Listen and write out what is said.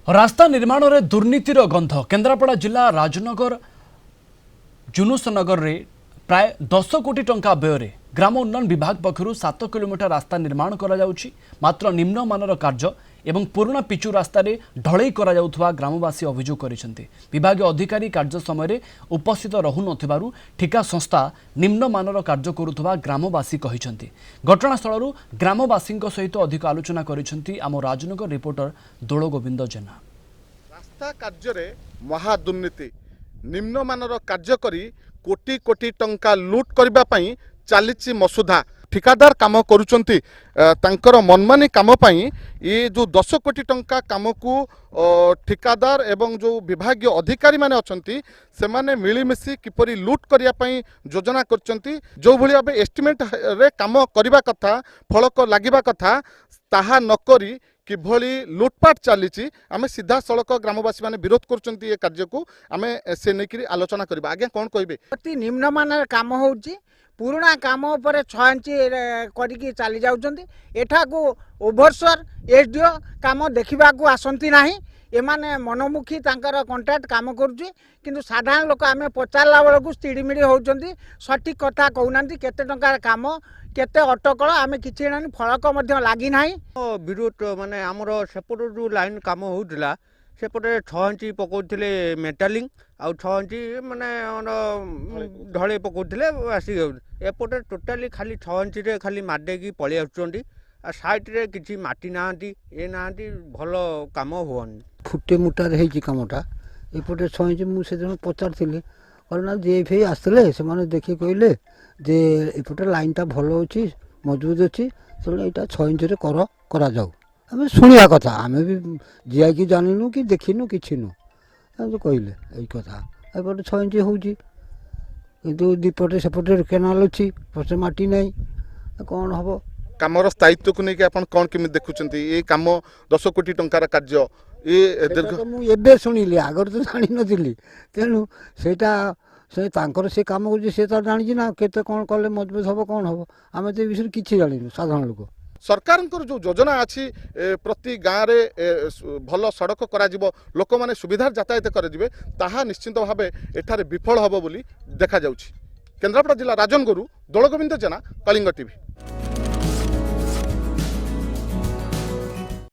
रास्ता निर्माण में दुर्नीतिर गंध केन्द्रापड़ा जिला राजनगर जुनुसनगर में प्राय 10 कोटी टंका व्यय ग्राम उन्नयन विभाग पक्षर 7 किलोमीटर रास्ता निर्माण करा जाउछि। मात्र निम्न मानर कार्य एवं पुराना पिचु रास्ता ढलई करा जाउथुवा ग्रामवासी अभियोग करिसेंति। विभाग अधिकारी कार्य समय उपस्थित रहु नथिबारु ठिका संस्था निम्न मानर कार्य करुथुवा ग्रामवासी कहिसेंति। घटनास्थल ग्रामवासी सहित अधिक आलोचना करिसेंति आम राजनगर रिपोर्टर दोल गोविंद जेना। रास्ता कार्य महादुर्नीति निम्न मानर कार्य करी कोटी कोटी टंका लूट करबा पई चलीची मसुधा ठिकादार काम करुचंती तांकर मनमानी काम पई ये जो 10 कोटी टंका काम को ठिकादार एवं जो विभागीय अधिकारी माने अछंती से माने मिलीमिशी किपरि लूट करिया पई योजना करचंती। जो भली भाबे एस्टिमेट रे काम करबा कथा फलक लागिबा कथा ताहा नकरी किभली लुटपाट चली आम सीधा सड़क ग्रामवासी मैंने विरोध कर कार्य को आम से नहीं आलोचना करबा। आज्ञा कौन कहे अति निम्नमान काम हो पुराना काम पर 6 इंच करके चली जाऊँच एठा को ओभरसर एसडीओ काम देखा आसती ना एमाने मनमुखी तांकर कंट्राक्ट काम करुच्ची किंतु साधारण लोक आम पचारा बेलू चिड़मिड़ी होती सठिक कथा कहूना केते टंका काम केते अटकल आम कि फलक लगी ना विरोध माने आमर सेपट जो लाइन काम होता सेपटे 6 इंच पकाउथिले मेटालिंग आउ 6 इंच माने ढले पकाउथिले आसी एपटे टोटाली खाली 6 इंच रे खाली माडेकी पळि आछुंडी आ साइड रे किछि माटी नांती ए नांती भल काम होवनी फुटे मुटार हेछि कामटा एपटे 6 इंच मु सेजन पचारथिले करना जेफे आसले से माने देखि कहले जे एपटे लाइनटा भल अछि मजबूत अछि तो एटा 6 इंच रे करा जाऊ। आम शुणा कथा आम भी जिया कि जानू कि देखिनु कि कहले यही कथा एपटे 6 इंच हो दीपटे सेपटे केनाल अच्छी पचे माटी ना कौन हम कामर स्थायित्व को लेकिन आप कौन केमी देखुं ये कम 10 कोटी टंकार कार्य ये मुझे शुणिली आगर तो जानी नी तेणु से तांकर से काम कर जानी ना केते कौन कले मजबूत हम कौन हम आम तो विषय किसी जानू साधारण लोक सरकार जो योजना अच्छी प्रति गाँव में भल सड़क करा लोक मैंने सुविधा यातायात करेंगे ताहा निश्चिंत भाव एठारे विफल हम बोली देखा जाउछि। केन्द्रापड़ा जिला राजनगरु दोल गोविंद जेना कलिंग टीवी।